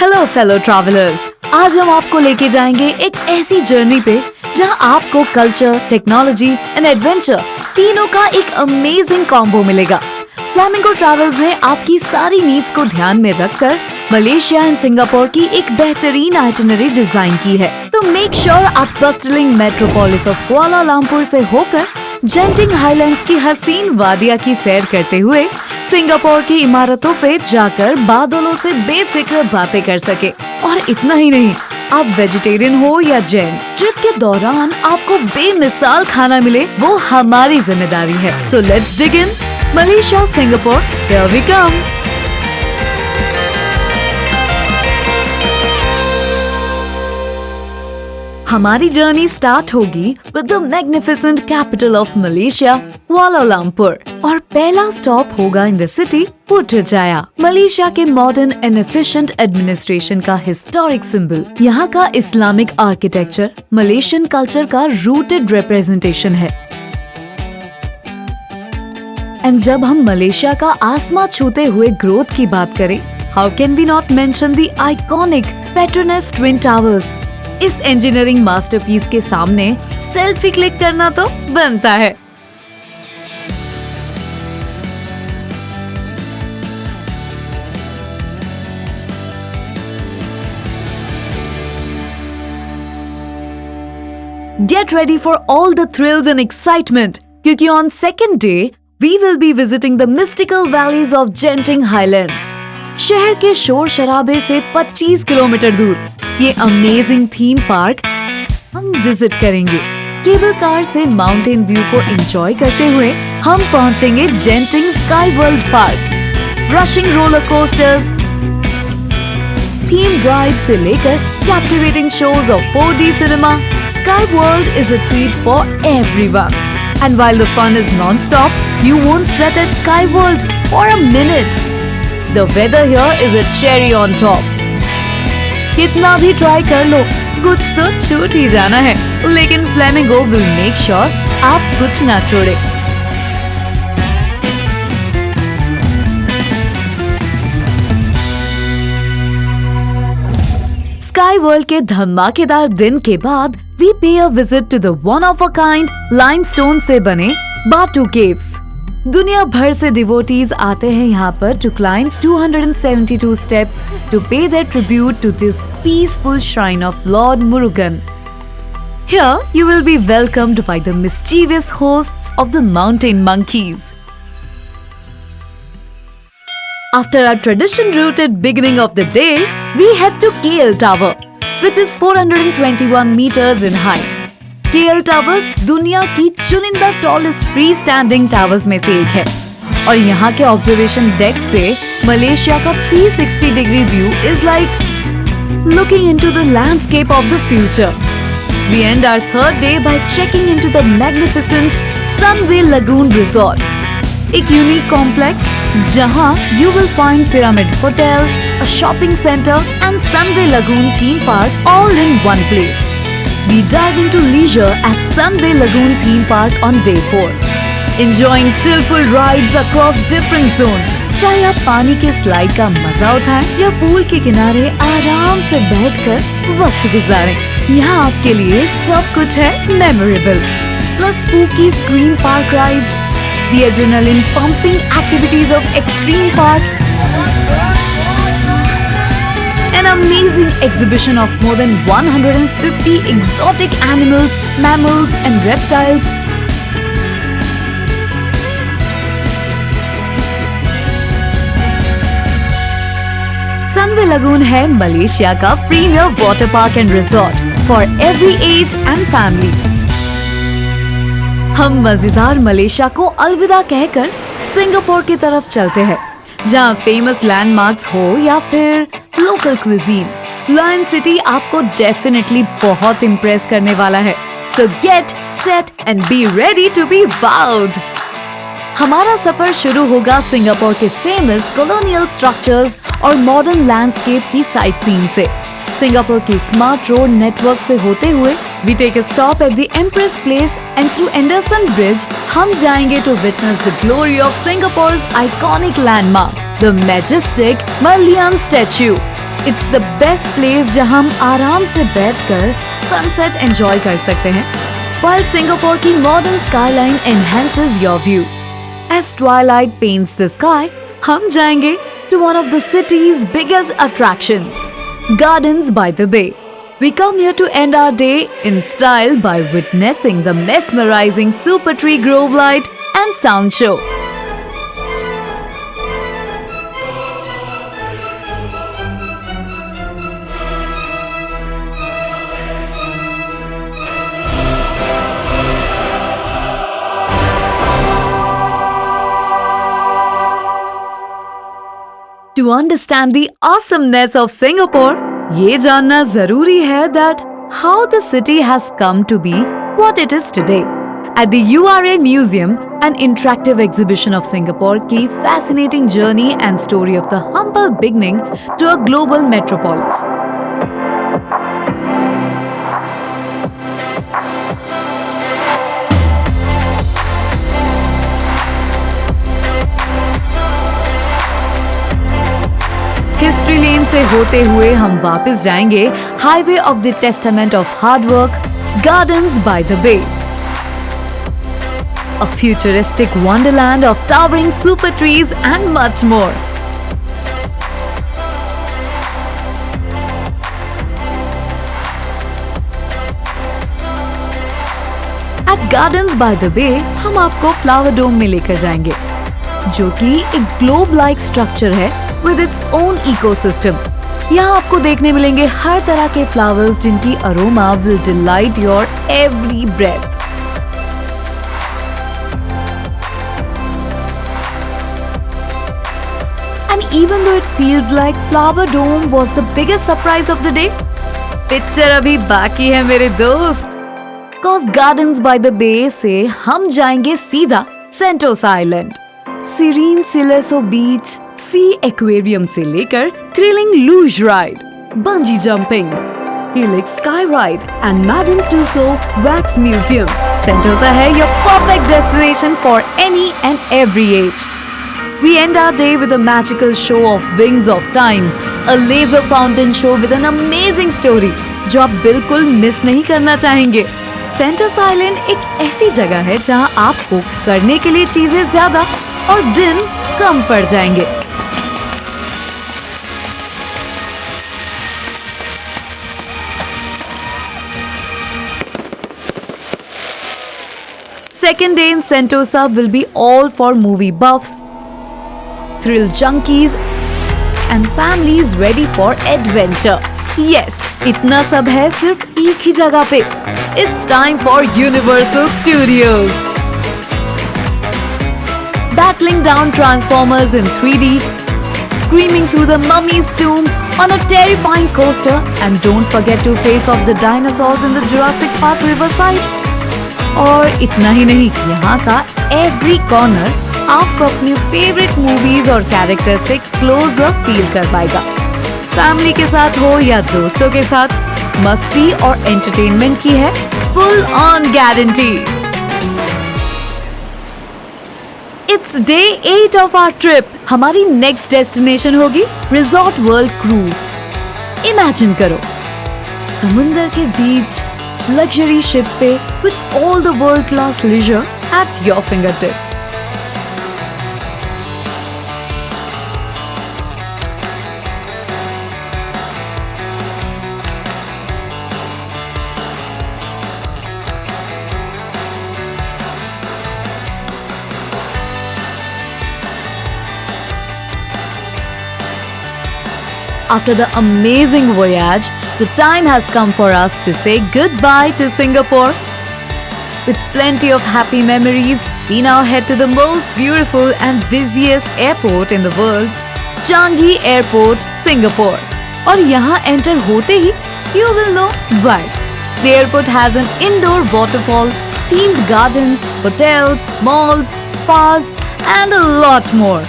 Hello fellow travellers, आज हम आपको लेके जाएंगे एक ऐसी जर्नी पे जहां आपको कल्चर, टेक्नोलॉजी एंड एडवेंचर तीनों का एक अमेजिंग कॉम्बो मिलेगा। फ्लेमिंगो ट्रैवल्स ने आपकी सारी नीड्स को ध्यान में रखकर मलेशिया एंड सिंगापुर की एक बेहतरीन आइटिनरी डिजाइन की है। तो मेक श्योर आप बस्टलिंग मेट्रोपोलिस ऑफ कुआलालंपुर से होकर जेंटिंग हाईलैंड्स की हसीन वादिया की सैर करते हुए सिंगापुर की इमारतों पे जाकर बादलों से बेफिक्र बातें कर सके। और इतना ही नहीं, आप वेजिटेरियन हो या जैन, ट्रिप के दौरान आपको बेमिसाल खाना मिले वो हमारी जिम्मेदारी है। So let's dig in Malaysia Singapore, here we come. हमारी जर्नी स्टार्ट होगी with the magnificent capital of Malaysia, Kuala Lumpur, और पहला स्टॉप होगा in the city Putrajaya, Malaysia के मॉडर्न एंड एफिशिएंट एडमिनिस्ट्रेशन का हिस्टोरिक सिंबल। यहाँ का इस्लामिक आर्किटेक्चर मलेशियन कल्चर का रूटेड रिप्रेजेंटेशन है। एंड जब हम मलेशिया का आसमां छूते हुए ग्रोथ की बात करें, how can we not mention the iconic Petronas twin towers. इस इंजीनियरिंग मास्टरपीस के सामने सेल्फी क्लिक करना तो बनता है। Get ready for all the thrills and excitement, क्योंकि on second day we will be visiting the mystical valleys of Genting Highlands। शहर के शोर शराबे से 25 किलोमीटर दूर ये अमेजिंग थीम पार्क हम विजिट करेंगे। केबल कार से माउंटेन व्यू को एंजॉय करते हुए हम पहुंचेंगे जेंटिंग sky world park. Rushing roller coasters, theme ride से लेकर captivating shows of 4D cinema, Sky World is a treat for everyone. And while the fun is non-stop, you won't sweat at Sky World for a minute. The weather here is a cherry on top. कितना भी try कर लो, कुछ तो छूट ही जाना है, लेकिन flamingo will make sure आप कुछ ना छोड़े। स्काई वर्ल्ड के धमाकेदार दिन के बाद we pay a visit to the one of a kind limestone से बने बाटू केव्स। दुनिया भर से डिवोटीज आते हैं यहाँ पर to climb 272 steps to pay their tribute to this peaceful shrine of Lord Murugan. Here you will be welcomed by the mischievous hosts of the mountain monkeys. After our tradition-rooted beginning of the day, we head to KL Tower, which is 421 meters in height. KL tower दुनिया की चुनिंदा tallest free standing towers में से एक है और यहाँ के ऑब्जर्वेशन डेक से मलेशिया का 360 degree view is like looking into the landscape of the future. We end our third day by checking into the magnificent Sunway Lagoon Resort, एक यूनिक कॉम्प्लेक्स जहाँ you will find Pyramid Hotel, a shopping center and Sunway Lagoon theme park all in one place. We dive into leisure at Sunway Lagoon theme park on day 4, enjoying thrill-full rides across different zones. चाहे आप पानी के slide का मजा उठाएं या pool के किनारे आराम से बैठकर वक्त गुजारें, यहाँ आपके लिए सब कुछ है memorable. Plus spooky scream park rides, the adrenaline pumping activities of Extreme Park, an amazing exhibition of more than 150 exotic animals, mammals and reptiles. Sunway Lagoon है मलेशिया का premier water park and resort for every age and family. हम मजेदार Malaysia को अलविदा कहकर Singapore की तरफ चलते हैं, जहाँ फेमस लैंडमार्क्स हो या फिर लोकल क्विजीन, लायन सिटी आपको डेफिनेटली बहुत इम्प्रेस करने वाला है। So get set and be ready to be wowed. हमारा सफर शुरू होगा सिंगापुर के फेमस कॉलोनियल स्ट्रक्चर्स और मॉडर्न लैंडस्केप की साइट सीन से। सिंगापुर की स्मार्ट रोड नेटवर्क से होते हुए we take a stop at the Empress Place and through Anderson Bridge हम जाएंगे to witness the glory of सिंगापुर's iconic landmark, the majestic Merlion statue. It's the best place जहां हम आराम से बैठकर सनसेट एंजॉय कर सकते हैं, while Singapore की modern skyline enhances your view. As twilight paints the sky, हम जाएंगे to one of the city's biggest attractions, Gardens by the Bay. We come here to end our day in style by witnessing the mesmerizing Super Tree Grove light and sound show. To understand the awesomeness of Singapore, ये जानना जरूरी है that how the city has come to be what it is today. At the URA Museum, an interactive exhibition of Singapore की fascinating journey and story of the humble beginning to a global metropolis. History lane से होते हुए हम वापस जाएंगे highway of the testament of hard work, gardens by the bay, a futuristic wonderland of towering super trees and much more. At Gardens by the Bay हम आपको flower डोम में लेकर जाएंगे, जो कि एक ग्लोब लाइक स्ट्रक्चर है with its own ecosystem. यहाँ आपको देखने मिलेंगे हर तरह के फ्लावर्स जिनकी aroma will delight your every breath. And even though it feels like Flower Dome was the biggest surprise of the day, picture अभी बाकी है मेरे दोस्त. Cause Gardens by the Bay से हम जाएंगे सीधा Sentosa Island. Serene Sileso Beach, sea aquarium से लेकर thrilling luge ride, bungee jumping, helix sky ride and Madame Tussauds wax museum, Sentosa है your perfect destination for any and every age. We end our day with a magical show of Wings of Time, a laser fountain show with an amazing story, जो आप बिल्कुल miss नहीं करना चाहेंगे. Sentosa island एक ऐसी जगह है जहां आपको करने के लिए चीजें ज्यादा और दिन कम पड़ जाएंगे. Second day in Sentosa will be all for movie buffs, thrill junkies and families ready for adventure. Yes, इतना सब है सिर्फ एक ही जगह पे. It's time for Universal Studios. Battling down Transformers in 3D, screaming through the Mummy's tomb on a terrifying coaster, and don't forget to face off the dinosaurs in the Jurassic Park Riverside. और इतना ही नहीं, यहाँ का every corner आपको अपनी favourite movies और character से close up feel करवाएगा. फैमिली के साथ हो या दोस्तों के साथ, मस्ती और एंटरटेनमेंट की है full on guarantee. It's day 8 of our trip. हमारी नेक्स्ट डेस्टिनेशन होगी रिजॉर्ट वर्ल्ड क्रूज. इमेजिन करो, समुंदर के बीच लग्जरी शिप पे with all the world class leisure at your fingertips. After the amazing voyage, the time has come for us to say goodbye to Singapore. With plenty of happy memories, we now head to the most beautiful and busiest airport in the world, Changi Airport, Singapore. और यहाँ enter होते ही, you will know why. The airport has an indoor waterfall, themed gardens, hotels, malls, spas, and a lot more.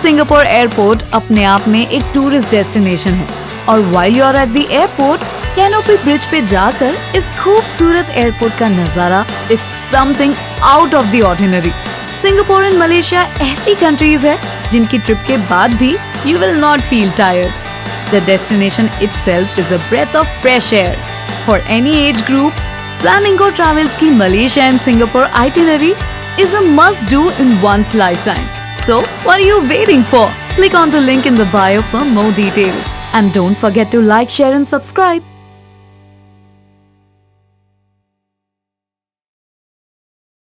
Singapore airport अपने आप में एक tourist destination है, और while you are at the airport, canopy bridge पे जाकर इस खूबसूरत एयरपोर्ट का नजारा is something out of the ordinary. Singapore and Malaysia ऐसी कंट्रीज है जिनकी ट्रिप के बाद भी you will not feel tired. The destination itself is a breath of fresh air. For any age group, Flamingo Travels की Malaysia and Singapore itinerary is a must-do in one's lifetime. So, what are you waiting for? Click on the link in the bio for more details. And don't forget to like, share and subscribe.